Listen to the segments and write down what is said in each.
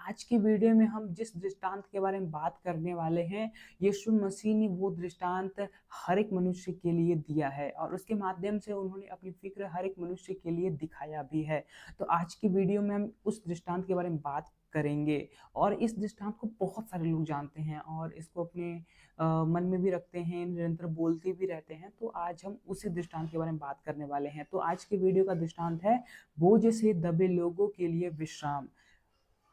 आज की वीडियो में हम जिस दृष्टांत के बारे में बात करने वाले हैं, यीशु मसीह ने वो दृष्टांत हर एक मनुष्य के लिए दिया है और उसके माध्यम से उन्होंने अपनी फ़िक्र हर एक मनुष्य के लिए दिखाया भी है। तो आज की वीडियो में हम उस दृष्टांत के बारे में बात करेंगे और इस दृष्टांत को बहुत सारे लोग जानते हैं और इसको अपने मन में भी रखते हैं, निरंतर बोलते भी रहते हैं। तो आज हम उसी दृष्टांत के बारे में बात करने वाले हैं। तो आज की वीडियो का दृष्टांत है बोझ से दबे लोगों के लिए विश्राम।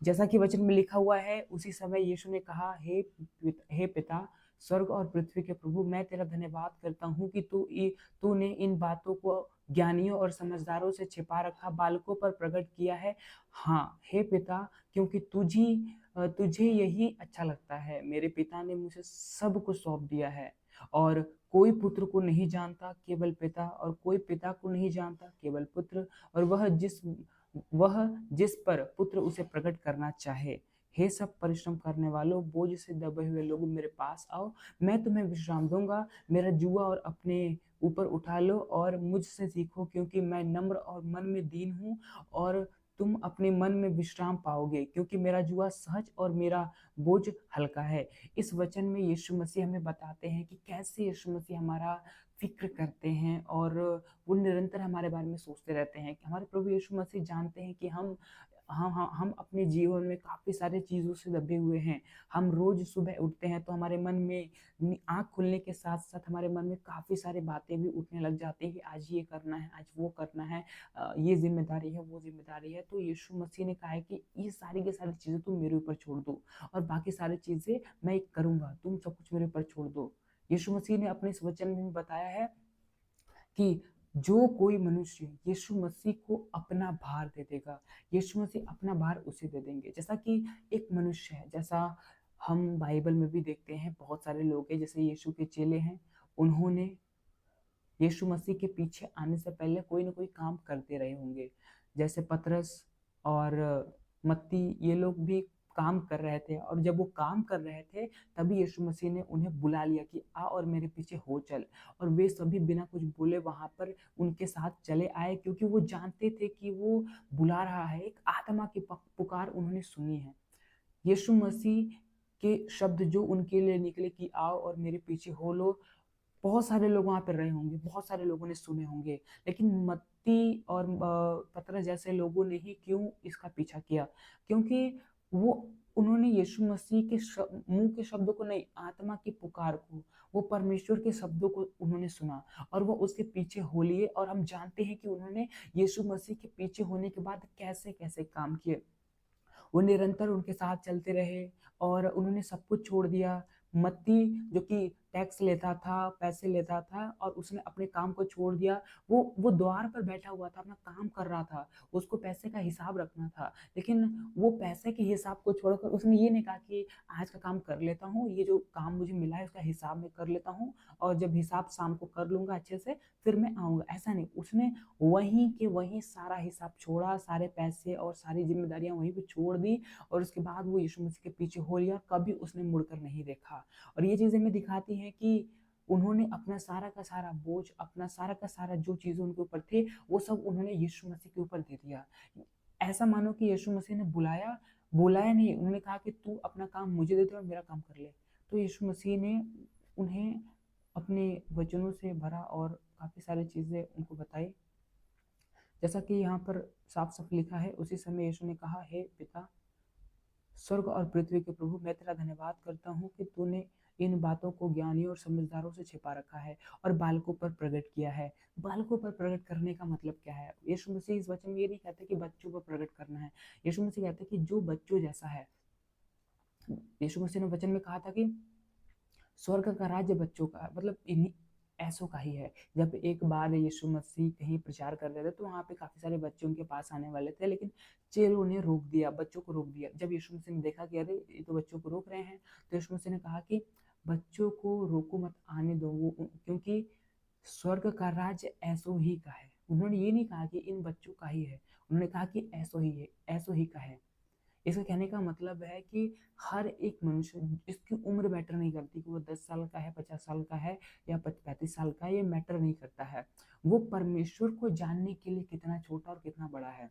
जैसा कि वचन में लिखा हुआ है, उसी समय यीशु ने कहा, हे पिता, स्वर्ग और पृथ्वी के प्रभु, मैं तेरा धन्यवाद करता हूँ कि तूने इन बातों को ज्ञानियों और समझदारों से छिपा रखा, बालकों पर प्रकट किया है। हाँ हे पिता, क्योंकि तुझे यही अच्छा लगता है। मेरे पिता ने मुझे सब कुछ सौंप दिया है और कोई पुत्र को नहीं जानता केवल पिता, और कोई पिता को नहीं जानता केवल पुत्र, और वह जिस पर पुत्र उसे प्रकट करना चाहे। हे सब परिश्रम करने वालों, बोझ से दबे हुए लोग, मेरे पास आओ, मैं तुम्हें विश्राम दूंगा। मेरा जुआ और अपने ऊपर उठा लो और मुझसे सीखो, क्योंकि मैं नम्र और मन में दीन हूँ, और तुम अपने मन में विश्राम पाओगे, क्योंकि मेरा जुआ सहज और मेरा बोझ हल्का है। इस वचन में यीशु मसीह हमें बताते हैं कि कैसे यीशु मसीह हमारा फिक्र करते हैं और वो निरंतर हमारे बारे में सोचते रहते हैं कि हमारे प्रभु यीशु मसीह जानते हैं कि हम अपने जीवन में काफ़ी सारी चीज़ों से दबे हुए हैं। हम रोज़ सुबह उठते हैं तो हमारे मन में आँख खुलने के साथ-साथ हमारे मन में काफ़ी सारी बातें भी उठने लग जाती हैं कि आज ये करना है, आज वो करना है, ये ज़िम्मेदारी है, वो ज़िम्मेदारी है। तो यीशु मसीह ने कहा है कि ये सारी की सारी चीज़ें तुम मेरे ऊपर छोड़ दो और बाकी सारी चीज़ें मैं करूँगा, तुम सब कुछ मेरे ऊपर छोड़ दो। यीशु मसीह ने अपने इस वचन में भी बताया है कि जो कोई मनुष्य यीशु मसीह को अपना भार दे देगा, यीशु मसीह अपना भार उसे दे देंगे। जैसा कि एक मनुष्य है, जैसा हम बाइबल में भी देखते हैं, बहुत सारे लोग हैं जैसे यीशु के चेले हैं, उन्होंने यीशु मसीह के पीछे आने से पहले कोई ना कोई काम करते रहे होंगे। जैसे पतरस और मत्ती, ये लोग भी काम कर रहे थे और जब वो काम कर रहे थे तभी यीशु मसीह ने उन्हें बुला लिया कि आ और मेरे पीछे हो चल। और वे सभी बिना कुछ बोले वहाँ पर उनके साथ चले आए, क्योंकि वो जानते थे कि वो बुला रहा है। एक आत्मा की पुकार उन्होंने सुनी है। यीशु मसीह के शब्द जो उनके लिए निकले कि आओ और मेरे पीछे हो लो, बहुत सारे लोग वहाँ पे रहे होंगे, बहुत सारे लोगों ने सुने होंगे, लेकिन मत्ती और पतरस जैसे लोगों ने ही क्यों इसका पीछा किया? क्योंकि वो उन्होंने यीशु मसीह के मुँह के शब्दों को नहीं, आत्मा की पुकार को, वो परमेश्वर के शब्दों को उन्होंने सुना और वो उसके पीछे हो लिए। और हम जानते हैं कि उन्होंने यीशु मसीह के पीछे होने के बाद कैसे-कैसे काम किए। वो निरंतर उनके साथ चलते रहे और उन्होंने सब कुछ छोड़ दिया। मत्ती जो कि टैक्स लेता था, पैसे लेता था, और उसने अपने काम को छोड़ दिया। वो द्वार पर बैठा हुआ था, अपना काम कर रहा था, उसको पैसे का हिसाब रखना था। लेकिन वो पैसे के हिसाब को छोड़कर उसने ये नहीं कहा कि आज का काम कर लेता हूँ, ये जो काम मुझे मिला है उसका हिसाब मैं कर लेता हूँ और जब हिसाब शाम को कर लूँगा अच्छे से, फिर मैं आऊँगा। ऐसा नहीं, उसने वहीं के वहीं सारा हिसाब छोड़ा, सारे पैसे और सारी ज़िम्मेदारियाँ वहीं पे छोड़ दी और उसके बाद वो यीशु मसीह के पीछे हो लिया, कभी उसने मुड़कर नहीं देखा। और ये चीज़ हमें दिखाती हैं कि उन्होंने अपना सारा का सारा बोझ, अपना सारा का सारा जो चीज़ें उनके ऊपर थे, वो सब उन्होंने यीशु मसीह के ऊपर दे दिया। ऐसा मानो कि यीशु मसीह ने बुलाया नहीं, उन्होंने कहा कि तू अपना काम मुझे दे दे और मेरा काम कर ले। तो यीशु मसीह ने उन्हें अपने वचनों से भरा और काफ़ी सारी चीज़ें उनको बताई। जैसा कि यहाँ पर साफ-साफ लिखा है, उसी समय यीशु ने कहा, हे पिता, स्वर्ग और पृथ्वी के प्रभु, मैं तेरा धन्यवाद करता हूँ कि तूने इन बातों को ज्ञानियों और समझदारों से छिपा रखा है और बालकों पर प्रकट किया है। बालकों पर प्रकट करने का मतलब क्या है? यीशु मसीह इस वचन में ये नहीं कहते कि बच्चों पर प्रकट करना है। यीशु मसीह कहते हैं कि जो बच्चों जैसा है। यीशु मसीह ने वचन में कहा था कि स्वर्ग का राज्य बच्चों का, मतलब इन्हीं ऐसों का ही है। जब एक बार यीशु मसीह कहीं प्रचार कर रहे थे तो वहाँ पे काफ़ी सारे बच्चे उनके पास आने वाले थे, लेकिन चेलों ने रोक दिया, बच्चों को रोक दिया। जब यीशु मसीह ने देखा कि अरे ये तो बच्चों को रोक रहे हैं, तो यीशु मसीह ने कहा कि बच्चों को रोको मत, आने दो, क्योंकि स्वर्ग का राज्य ऐसों ही का है। उन्होंने ये नहीं कहा कि इन बच्चों का ही है, उन्होंने कहा कि ऐसो ही है, ऐसो ही का है। इसका कहने का मतलब है कि हर एक मनुष्य, इसकी उम्र मैटर नहीं करती कि वो 10 साल का है, 50 साल का है या 35 साल का है, ये मैटर नहीं करता है। वो परमेश्वर को जानने के लिए कितना छोटा और कितना बड़ा है।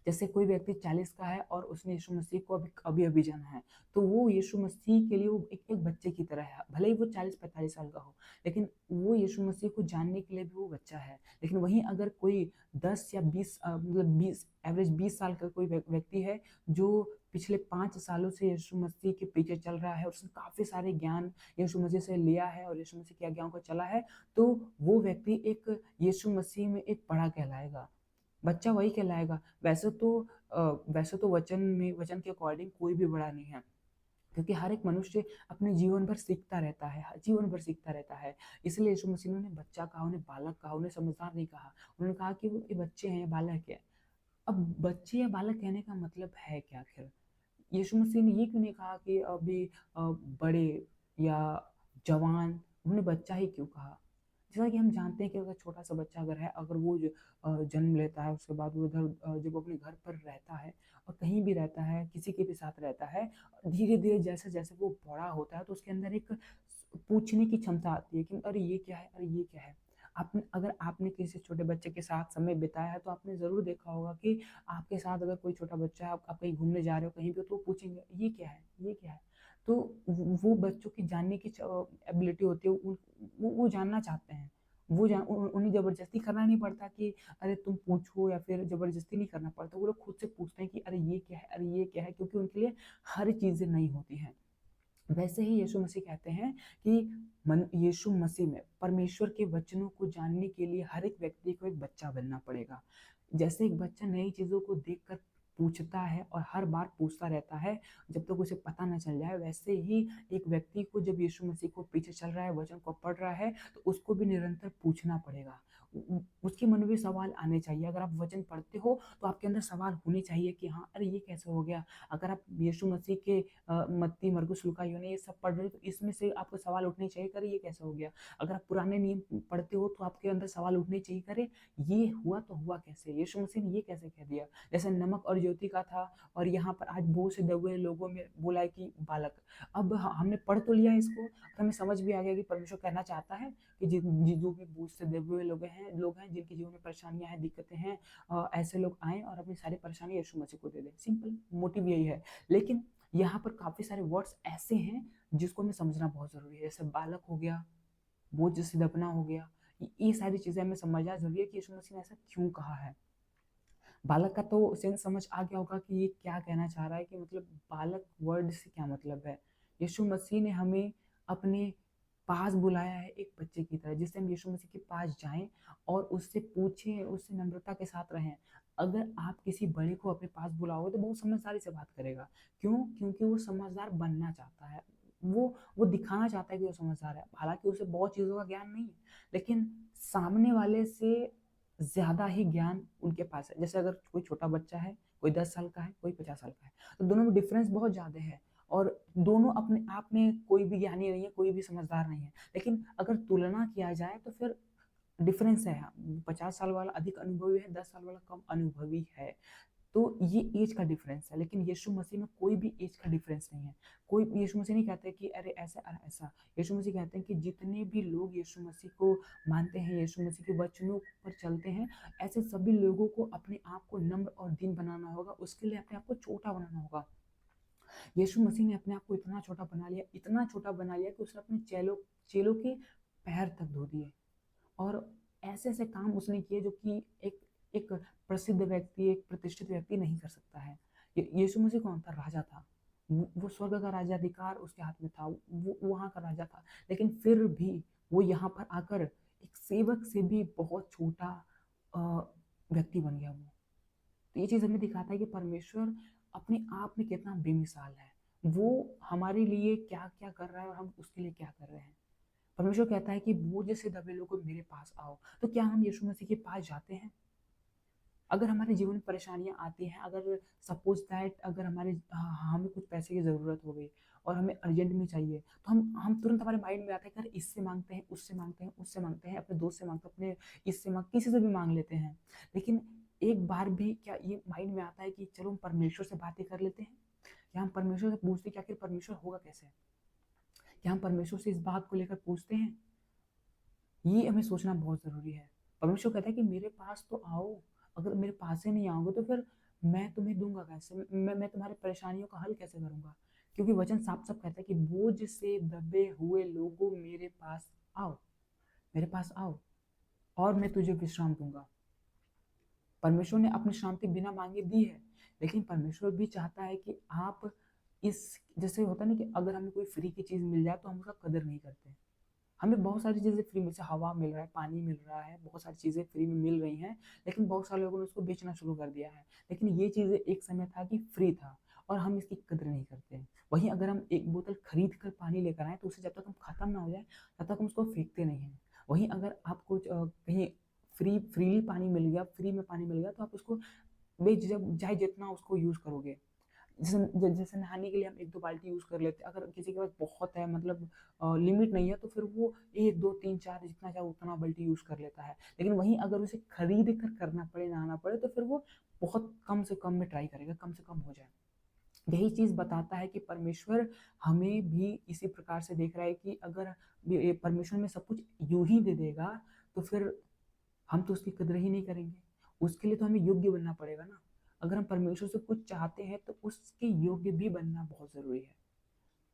जैसे कोई व्यक्ति 40 का है और उसने यीशु मसीह को अभी-अभी जाना है, तो वो यीशु मसीह के लिए वो एक बच्चे की तरह है। भले ही वो 40-45 साल का हो, लेकिन वो यीशु मसीह को जानने के लिए भी वो बच्चा है। लेकिन वहीं अगर कोई 10 या 20 मतलब 20 एवरेज 20 साल का कोई व्यक्ति है, जो पिछले 5 सालों से यीशु मसीह के पीछे चल रहा है और उसने काफ़ी सारे ज्ञान यीशु मसीह से लिया है और यीशु मसीह की आज्ञाओं को चला है, तो वो व्यक्ति एक यीशु मसीह में एक बड़ा कहलाएगा। बच्चा वही कहलाएगा। वैसे तो वचन के अकॉर्डिंग कोई भी बड़ा नहीं है। क्योंकि हर एक मनुष्य अपने जीवन भर सीखता रहता है, जीवन भर सीखता रहता है। इसलिए यीशु मसीह ने उन्हें बच्चा कहा, उन्हें बालक कहा, उन्हें समझदार नहीं कहा। उन्होंने कहा कि वो ये बच्चे हैं, ये बालक है। अब बच्चे या बालक कहने का मतलब है क्या आखिर? यीशु मसीह ने ये क्यों नहीं कहा कि अभी बड़े या जवान, उन्होंने बच्चा ही क्यों कहा? जैसा कि हम जानते हैं कि अगर छोटा-सा बच्चा अगर है, अगर वो जन्म लेता है, उसके बाद वो जब अपने घर पर रहता है और कहीं भी रहता है, किसी के भी साथ रहता है, धीरे-धीरे जैसे-जैसे वो बड़ा होता है, तो उसके अंदर एक पूछने की क्षमता आती है कि अरे ये क्या है? अरे ये क्या है? आपने किसी छोटे बच्चे के साथ समय बिताया है, तो आपने ज़रूर देखा होगा कि आपके साथ अगर कोई छोटा बच्चा है, आप कहीं घूमने जा रहे हो कहीं पे, तो वो पूछेंगे, "ये क्या है? ये क्या है?" तो वो बच्चों की जानने की एबिलिटी होती है, वो जानना चाहते हैं। उन्हें ज़बरदस्ती करना नहीं पड़ता कि अरे तुम पूछो, या फिर ज़बरदस्ती नहीं करना पड़ता। वो लोग खुद से पूछते हैं कि अरे ये क्या है? अरे ये क्या है? क्योंकि उनके लिए हर चीज़ें नई होती हैं। वैसे ही यीशु मसीह कहते हैं कि यीशु मसीह में परमेश्वर के वचनों को जानने के लिए हर एक व्यक्ति को एक बच्चा बनना पड़ेगा। जैसे एक बच्चा नई चीज़ों को देखकर पूछता है और हर बार पूछता रहता है जब तक उसे पता न चल जाए, वैसे ही एक व्यक्ति को जब यीशु मसीह को पीछे चल रहा है, वचन को पढ़ रहा है, तो उसको भी निरंतर पूछना पड़ेगा। उसके मन में भी सवाल आने चाहिए। अगर आप वचन पढ़ते हो तो आपके अंदर सवाल होने चाहिए कि हाँ, अरे ये कैसे हो गया? अगर आप यीशु मसीह के मत्ती, मरकुस, लूका, यूहन्ना ये सब पढ़ रहे हो, तो इसमें से आपको सवाल उठने चाहिए कि अरे ये कैसे हो गया? अगर आप पुराने नियम पढ़ते हो तो आपके अंदर सवाल उठने चाहिए कि अरे ये हुआ तो हुआ कैसे? यीशु मसीह ने ये कैसे कह दिया? जैसे नमक और ज्योति का था और यहाँ पर आज बहुत से दबे हुए लोगों में बोला है कि बालक। अब हमने पढ़ तो लिया इसको और हमें समझ भी आ गया कि परमेश्वर कहना चाहता है कि जो भी बहुत से दबे हुए लोग हैं जिनके जीवन में परेशानियाँ हैं, दिक्कतें हैं, ऐसे लोग आएँ और अपनी सारी परेशानी यीशु मसीह को दे दें। सिंपल मोटिव यही है। लेकिन यहाँ पर काफ़ी सारे वर्ड्स ऐसे हैं जिसको हमें समझना बहुत ज़रूरी है। जैसे बालक हो गया, बोझ से दबना हो गया, ये सारी चीज़ें हमें समझना ज़रूरी है कि यीशु मसीह ने ऐसा क्यों कहा है। बालक का तो सेंस समझ आ गया होगा कि ये क्या कहना चाह रहा है, कि मतलब बालक वर्ड से क्या मतलब है। यीशु मसीह ने हमें अपने पास बुलाया है एक बच्चे की तरह, जिससे हम यीशु मसीह के पास जाएँ और उससे पूछें, उससे नम्रता के साथ रहें। अगर आप किसी बड़े को अपने पास बुलाओगे तो बहुत समझदारी से बात करेगा। क्यों? क्योंकि वो समझदार बनना चाहता है। वो दिखाना चाहता है कि वो समझदार है। हालाँकि उसे बहुत चीज़ों का ज्ञान नहीं है, लेकिन सामने वाले से ज़्यादा ही ज्ञान उनके पास है। जैसे अगर कोई छोटा बच्चा है, कोई 10 साल का है, कोई 50 साल का है, तो दोनों में डिफ़रेंस बहुत ज़्यादा है और दोनों अपने आप में कोई भी ज्ञानी नहीं है, कोई भी समझदार नहीं है। लेकिन अगर तुलना किया जाए तो फिर डिफ़रेंस है। 50 साल वाला अधिक अनुभवी है, 10 साल वाला कम अनुभवी है। तो ये ऐज का डिफरेंस है, लेकिन यीशु मसीह में कोई भी ऐज का डिफरेंस नहीं है। कोई यीशु मसीह नहीं कहते कि अरे ऐसा अरे ऐसा। यीशु मसीह कहते हैं कि जितने भी लोग यीशु मसीह को मानते हैं, यीशु मसीह के वचनों पर चलते हैं, ऐसे सभी लोगों को अपने आप को नम्र और दीन बनाना होगा। उसके लिए अपने आप को छोटा बनाना होगा। यीशु मसीह ने अपने आप को इतना छोटा बना लिया कि उसने अपने चेलों के पैर तक धो दिए। और ऐसे-ऐसे काम उसने किए जो कि एक एक प्रसिद्ध व्यक्ति, एक प्रतिष्ठित व्यक्ति नहीं कर सकता है। यीशु मसीह कौन था? राजा था। वो स्वर्ग का राज्याधिकार उसके हाथ में था, वो वहाँ का राजा था। लेकिन फिर भी वो यहाँ पर आकर एक सेवक से भी बहुत छोटा अ, व्यक्ति बन गया वो। तो ये चीज़ हमें दिखाता है कि परमेश्वर अपने आप में कितना बेमिसाल है। वो हमारे लिए क्या-क्या कर रहा है और हम उसके लिए क्या कर रहे हैं। परमेश्वर कहता है कि बोझ से दबे लोगों मेरे पास आओ। तो क्या हम यीशु मसीह के पास जाते हैं? अगर हमारे जीवन में परेशानियाँ आती हैं, अगर सपोज़ दैट अगर हमें कुछ पैसे की ज़रूरत हो गई और हमें अर्जेंट में चाहिए, तो हम तुरंत हमारे माइंड में आता है कि अरे इससे माँगते हैं, उससे माँगते हैं, उससे माँगते हैं, अपने दोस्त से माँगते हैं, अपने इससे माँग किसी से भी माँग लेते हैं। लेकिन एक बार भी क्या ये माइंड में आता है कि चलो हम परमेश्वर से बातें कर लेते हैं? या हम परमेश्वर से पूछते हैं कि आखिर परमेश्वर होगा कैसे? क्या हम परमेश्वर से इस बात को लेकर पूछते हैं? ये हमें सोचना बहुत ज़रूरी है। परमेश्वर कहता है कि मेरे पास तो आओ, अगर मेरे पास ही नहीं आओगे तो फिर मैं तुम्हें दूंगा कैसे, मैं तुम्हारी परेशानियों का हल कैसे करूंगा? क्योंकि वचन साफ साफ कहता है कि बोझ से दबे हुए लोगों मेरे पास आओ, मेरे पास आओ और मैं तुझे विश्राम दूंगा। परमेश्वर ने अपनी शांति बिना मांगे दी है, लेकिन परमेश्वर भी चाहता है कि आप इस, जैसे होता है ना कि अगर हमें कोई फ्री की चीज मिल जाए तो हम उसका कदर नहीं करते। हमें बहुत सारी चीजें फ्री में, से हवा मिल रहा है, पानी मिल रहा है, बहुत सारी चीजें फ्री में मिल रही हैं, लेकिन बहुत सारे लोगों ने उसको बेचना शुरू कर दिया है। लेकिन ये चीजें एक समय था कि फ्री था और हम इसकी कदर नहीं करते हैं। वहीं अगर हम एक बोतल खरीद कर पानी लेकर आए तो उसे जब तक हम खत्म ना हो जाए तब तक हम उसको फेंकते नहीं हैं। वहीं अगर आपको कहीं फ्रीली पानी मिल गया, फ्री में पानी मिल गया, तो आप उसको बेझिझक चाहे जितना उसको यूज करोगे। जैसे जैसे नहाने के लिए हम एक दो बाल्टी यूज कर लेते हैं, अगर किसी के पास बहुत है, मतलब लिमिट नहीं है, तो फिर वो एक दो तीन चार जितना चाहे उतना बाल्टी यूज कर लेता है। लेकिन वहीं अगर उसे खरीद कर करना पड़े, नहाना पड़े, तो फिर वो बहुत कम से कम में ट्राई करेगा, कम से कम हो जाए। यही चीज बताता है कि परमेश्वर हमें भी इसी प्रकार से देख रहा है कि अगर ये परमेश्वर में सब कुछ यूं ही दे देगा तो फिर हम तो उसकी कदर ही नहीं करेंगे। उसके लिए तो हमें योग्य बनना पड़ेगा ना। अगर हम परमेश्वर से कुछ चाहते हैं तो उसके योग्य भी बनना बहुत जरूरी है।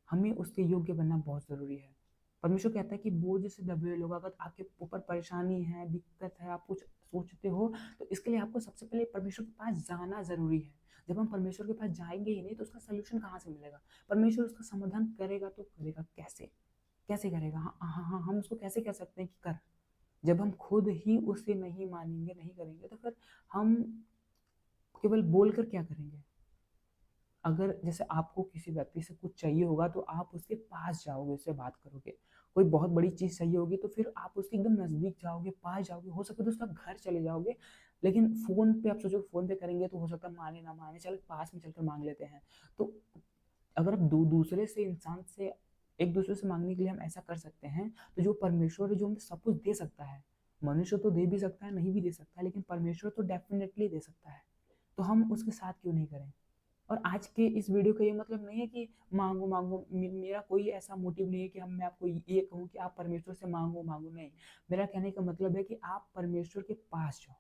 हमें उसके योग्य बनना बहुत जरूरी है। परमेश्वर कहता है कि बोझ से दबे हुए लोग, अगर आपके ऊपर परेशानी है, दिक्कत है, आप कुछ सोचते हो, तो इसके लिए आपको सबसे पहले परमेश्वर के पास जाना जरूरी है। जब हम परमेश्वर के पास जाएंगे ही नहीं तो उसका सोल्यूशन कहाँ से मिलेगा? परमेश्वर उसका समाधान करेगा तो करेगा कैसे? कैसे करेगा? हाँ हाँ हाँ, हम उसको कैसे कह सकते हैं कि कर? जब हम खुद ही उसे नहीं मानेंगे, नहीं करेंगे, तो फिर हम केवल बोलकर क्या करेंगे? अगर जैसे आपको किसी व्यक्ति से कुछ चाहिए होगा तो आप उसके पास जाओगे, उससे बात करोगे। कोई बहुत बड़ी चीज चाहिए होगी तो फिर आप उसके एकदम नजदीक जाओगे, पास जाओगे, हो सके तो उसका घर चले जाओगे। लेकिन फोन पे आप सोचो, फोन पे करेंगे तो हो सकता है माने ना माने, चल पास में चलकर मांग लेते हैं। तो अगर आप दूसरे से, इंसान से, एक दूसरे से मांगने के लिए हम ऐसा कर सकते हैं, तो जो परमेश्वर है, जो हमें सब कुछ दे सकता है, मनुष्य तो दे भी सकता है, नहीं भी दे सकता है, लेकिन परमेश्वर तो डेफिनेटली दे सकता है, तो हम उसके साथ क्यों नहीं करें? और आज के इस वीडियो का ये मतलब नहीं है कि मांगो मांगो, मेरा कोई ऐसा मोटिव नहीं है कि मैं आपको ये कहूँ कि आप परमेश्वर से मांगो मांगो, नहीं। मेरा कहने का मतलब है कि आप परमेश्वर के पास जाओ।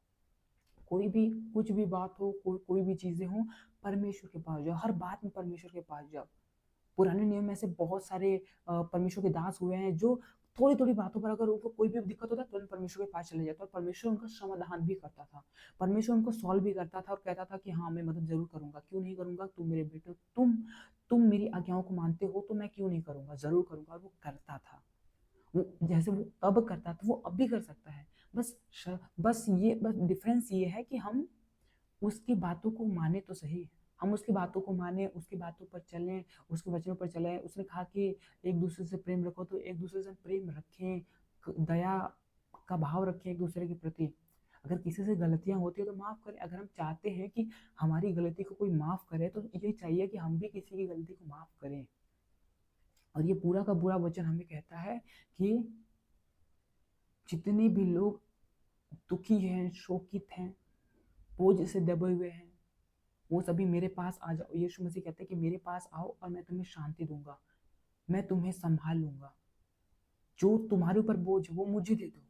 कोई भी, कुछ भी बात हो, कोई भी चीजें हो, परमेश्वर के पास जाओ, हर बात में परमेश्वर के पास जाओ। पुराने नियम में से बहुत सारे परमेश्वर के दास हुए हैं जो थोड़ी थोड़ी बातों पर अगर उनको कोई भी दिक्कत होता तुरंत परमेश्वर के पास चले जाता और परमेश्वर उनका समाधान भी करता था। परमेश्वर उनको सॉल्व भी करता था और कहता था कि हाँ, मैं मदद जरूर करूंगा, क्यों नहीं करूंगा, तुम मेरे बेटे हो, तुम मेरी आज्ञाओं को मानते हो तो मैं क्यों नहीं करूंगा, जरूर करूंगा। और वो करता था। वो जैसे वो तब करता था वो अब भी कर सकता है। बस डिफरेंस ये है कि हम उसकी बातों को माने तो सही। हम उसकी बातों को माने, उसकी बातों पर चलें, उसके वचनों पर चलें। उसने कहा कि एक दूसरे से प्रेम रखो, तो एक दूसरे से प्रेम रखें, दया का भाव रखें एक दूसरे के प्रति। अगर किसी से गलतियां होती है तो माफ करें। अगर हम चाहते हैं कि हमारी गलती को कोई माफ करे तो ये चाहिए कि हम भी किसी की गलती को माफ करें। और ये पूरा का पूरा वचन हमें कहता है कि जितने भी लोग दुखी हैं, शोकित हैं, बोझ से दबे हुए हैं, वो सभी मेरे पास आ जाओ। यीशु मसीह कहते हैं कि मेरे पास आओ और मैं तुम्हें शांति दूंगा, मैं तुम्हें संभाल लूंगा। जो तुम्हारे ऊपर बोझ है वो मुझे दे दो।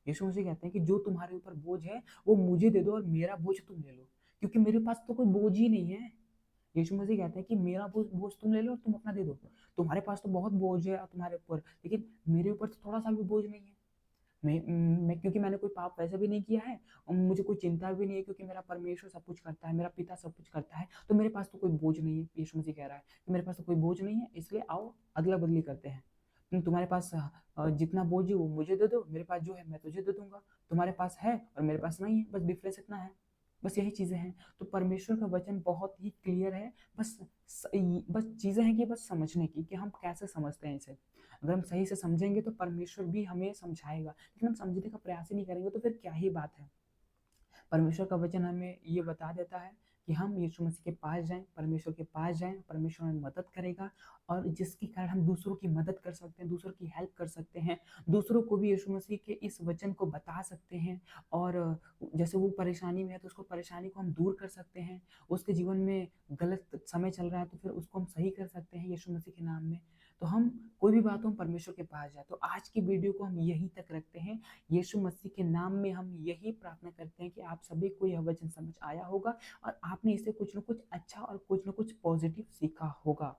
यीशु मसीह कहते हैं कि जो तुम्हारे ऊपर बोझ है वो मुझे दे दो और मेरा बोझ तुम ले लो, क्योंकि मेरे पास तो कोई बोझ ही नहीं है। यीशु मसीह कहते हैं कि मेरा बोझ बोझ तुम ले लो और तुम अपना दे दो। तुम्हारे पास तो बहुत बोझ है तुम्हारे ऊपर, लेकिन मेरे ऊपर तो थोड़ा सा भी बोझ नहीं है। मैं क्योंकि मैंने कोई पाप वैसे भी नहीं किया है और मुझे कोई चिंता भी नहीं है, क्योंकि मेरा परमेश्वर सब कुछ करता है, मेरा पिता सब कुछ करता है, तो मेरे पास तो कोई बोझ नहीं है। यीशु मसीह कह रहा है कि मेरे पास तो कोई बोझ नहीं है, इसलिए आओ अदला बदली करते हैं। तुम्हारे पास जितना बोझ है वो मुझे दे दो, मेरे पास जो है मैं तुझे दे दूंगा। तुम्हारे पास है और मेरे पास नहीं है, बस डिफरेंस इतना है। बस यही चीजें हैं। तो परमेश्वर का वचन बहुत ही क्लियर है। बस बस चीजें हैं कि बस समझने की, कि हम कैसे समझते हैं इसे। अगर हम सही से समझेंगे तो परमेश्वर भी हमें समझाएगा, लेकिन हम समझने का प्रयास ही नहीं करेंगे तो फिर क्या ही बात है। परमेश्वर का वचन हमें ये बता देता है कि हम यीशु मसीह के पास जाएं, परमेश्वर के पास जाएं, परमेश्वर हमें मदद करेगा। और जिसके कारण हम दूसरों की मदद कर सकते हैं, दूसरों की हेल्प कर सकते हैं, दूसरों को भी यीशु मसीह के इस वचन को बता सकते हैं। और जैसे वो परेशानी में है तो उसको, परेशानी को हम दूर कर सकते हैं। उसके जीवन में गलत समय चल रहा है तो फिर उसको हम सही कर सकते हैं यीशु मसीह के नाम में। तो हम कोई भी बात हो हम परमेश्वर के पास जाए। तो आज की वीडियो को हम यहीं तक रखते हैं। यीशु मसीह के नाम में हम यही प्रार्थना करते हैं कि आप सभी को यह वचन समझ आया होगा और आपने इससे कुछ न कुछ अच्छा और कुछ न कुछ पॉजिटिव सीखा होगा।